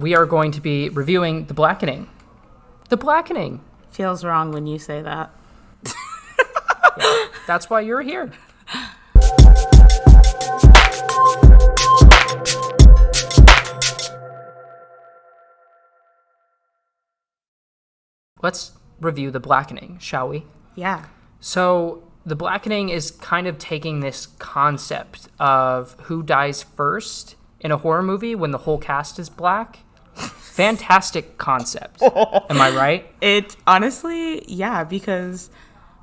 We are going to be reviewing The Blackening. The Blackening. Feels wrong when you say that. Yeah, that's why you're here. Let's review The Blackening, shall we? Yeah. So, The Blackening is kind of taking this concept of who dies first in a horror movie when the whole cast is black. Fantastic concept. Am I right? It honestly, yeah, because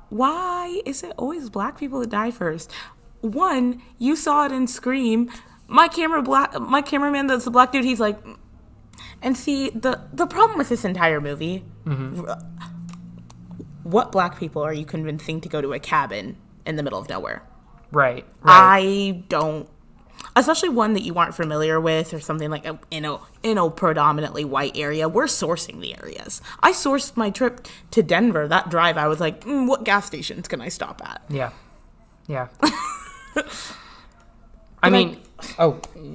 why is it always black people that die first? One, you saw it in Scream. My cameraman that's the black dude, he's like, and see, the problem with this entire movie, what black people are you convincing to go to a cabin in the middle of nowhere? Right. I don't. Especially one that you aren't familiar with or something like in a predominantly white area. We're sourcing the areas. I sourced my trip to Denver. That drive, I was like, what gas stations can I stop at? Yeah. Yeah.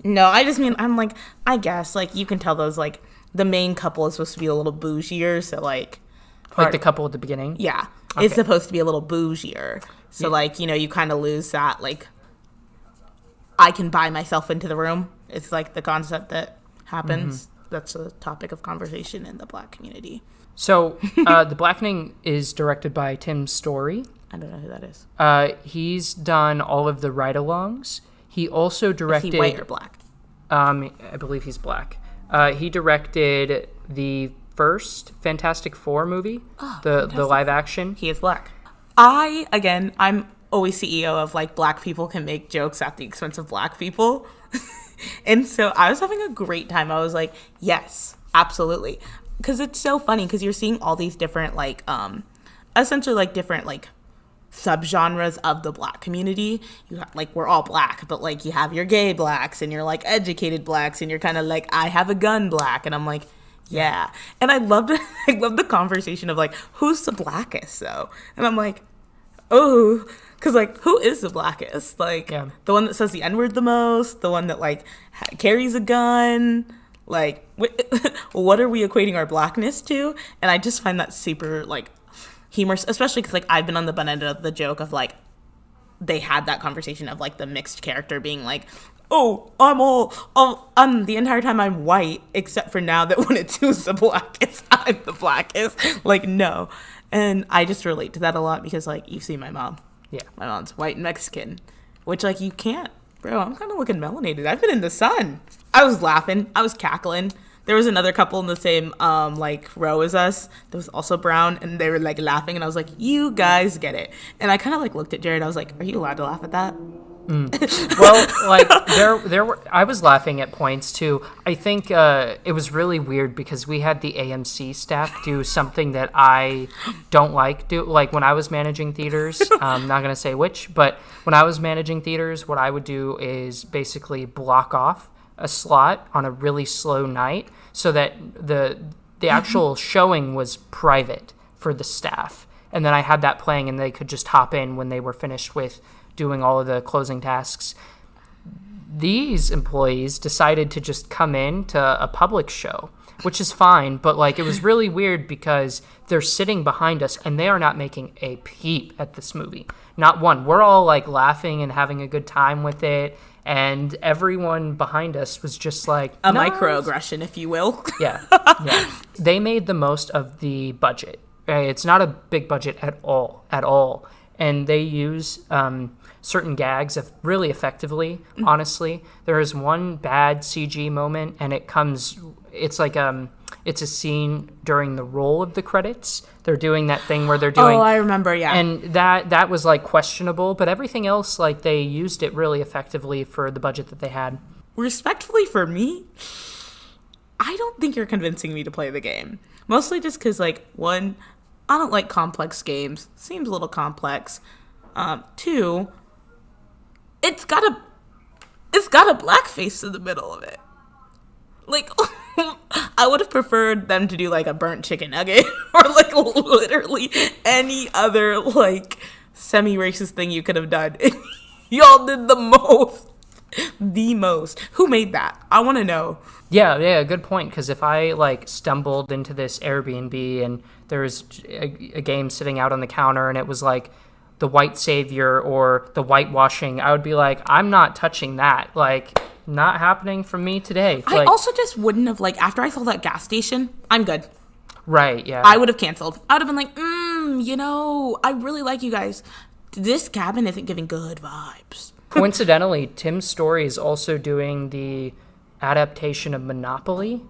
No, I just mean, I'm like, I guess, like, you can tell those, like, the main couple is supposed to be a little bougier, so, like... Like the couple at the beginning? Yeah. Okay. It's supposed to be a little bougier. So, like, you know, you kind of lose that, like... I can buy myself into the room. It's like the concept that happens. Mm-hmm. That's a topic of conversation in the black community. So, The Blackening is directed by Tim Story. I don't know who that is. He's done all of the ride-alongs. He also directed... Is he white or black? I believe he's black. He directed the first Fantastic Four movie, the live action. He is black. I'm always CEO of, like, black people can make jokes at the expense of black people. And so I was having a great time. I was like, yes, absolutely. Because it's so funny because you're seeing all these different, like, essentially, like, different, like, subgenres of the black community. You have, like, we're all black, but, like, you have your gay blacks and you're, like, educated blacks and you're kind of like, I have a gun black. And I'm like, yeah. And I loved the conversation of, like, who's the blackest, though? And I'm like, oh... Because, like, who is the blackest? Like, The one that says the N-word the most? The one that, like, carries a gun? Like, what are we equating our blackness to? And I just find that super, like, humorous, especially because, like, I've been on the butt end of the joke of, like, they had that conversation of, like, the mixed character being like, I'm the entire time I'm white, except for now that when it's who's the blackest, I'm the blackest. Like, no. And I just relate to that a lot because, like, you've seen my mom. Yeah. My mom's white and Mexican, which, like, you can't. Bro, I'm kind of looking melanated. I've been in the sun. I was laughing. I was cackling. There was another couple in the same, like, row as us that was also brown, and they were, like, laughing, and I was like, you guys get it. And I kind of, like, looked at Jared. I was like, are you allowed to laugh at that? Well, like, there were, I was laughing at points too. I think it was really weird because we had the AMC staff do something that I don't like. Like, when I was managing theaters, I'm not gonna say which, but when I was managing theaters, what I would do is basically block off a slot on a really slow night so that the actual showing was private for the staff, and then I had that playing, and they could just hop in when they were finished with doing all of the closing tasks. These employees decided to just come in to a public show, which is fine, but, like, it was really weird because they're sitting behind us and they are not making a peep at this movie. Not one. We're all, like, laughing and having a good time with it, and everyone behind us was just like... A microaggression, if you will. Yeah. They made the most of the budget. It's not a big budget at all. And they use certain gags really effectively, honestly. There is one bad CG moment, and it's a scene during the roll of the credits. They're doing that thing where they're doing... Oh, I remember, yeah. And that was, like, questionable, but everything else, like, they used it really effectively for the budget that they had. Respectfully for me, I don't think you're convincing me to play the game. Mostly just because, like, one... I don't like complex games. Seems a little complex. Two, it's got a black face in the middle of it. Like, I would have preferred them to do, like, a burnt chicken nugget or, like, literally any other, like, semi-racist thing you could have done. Y'all did the most. The most. Who made that? I want to know. Yeah, good point. Because if I like stumbled into this Airbnb and there was a game sitting out on the counter and it was like the white savior or the whitewashing, I would be like, I'm not touching that. Like, not happening for me today. I also just wouldn't have, like, after I saw that gas station, I'm good. Right, yeah. I would have canceled. I would have been like, I really like you guys. This cabin isn't giving good vibes. Coincidentally, Tim Story is also doing the adaptation of Monopoly.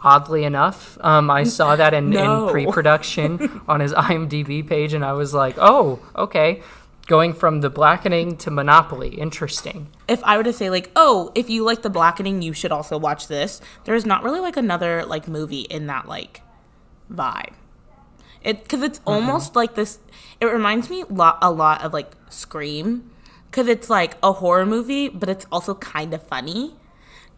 Oddly enough, I saw that in pre-production on his IMDb page, and I was like, oh, okay. Going from the Blackening to Monopoly. Interesting. If I were to say, like, oh, if you like the Blackening, you should also watch this, there's not really, like, another, like, movie in that, like, vibe. Because it's almost like this, it reminds me a lot of, like, Scream. Because it's, like, a horror movie, but it's also kind of funny.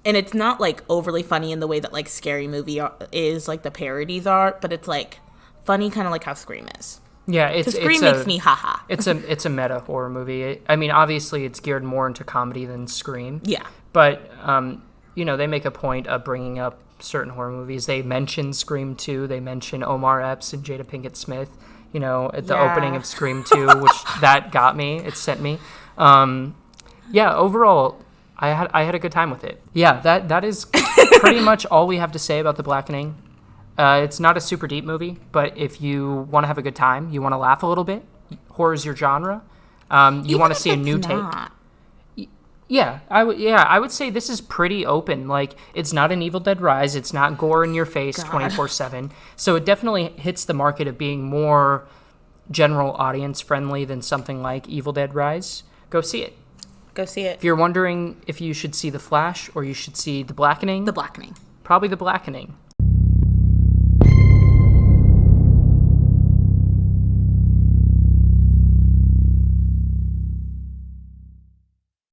And it's not, like, overly funny in the way that, like, Scary Movie is, like, the parodies are, but it's, like, funny kind of like how Scream is. Yeah, Scream makes me haha. It's a meta horror movie. I mean, obviously, it's geared more into comedy than Scream. Yeah. But, they make a point of bringing up certain horror movies. They mention Scream 2. They mention Omar Epps and Jada Pinkett Smith, at the opening of Scream 2, which that got me. It sent me. Overall, I had a good time with it. Yeah, that is pretty much all we have to say about The Blackening. It's not a super deep movie, but if you want to have a good time, you want to laugh a little bit, horror's your genre, you want to see a new take. Yeah, I would say this is pretty open. Like, it's not an Evil Dead Rise, it's not gore in your face 24/7. So it definitely hits the market of being more general audience friendly than something like Evil Dead Rise. Go see it. Go see it. If you're wondering if you should see The Flash or you should see The Blackening, The Blackening. Probably The Blackening.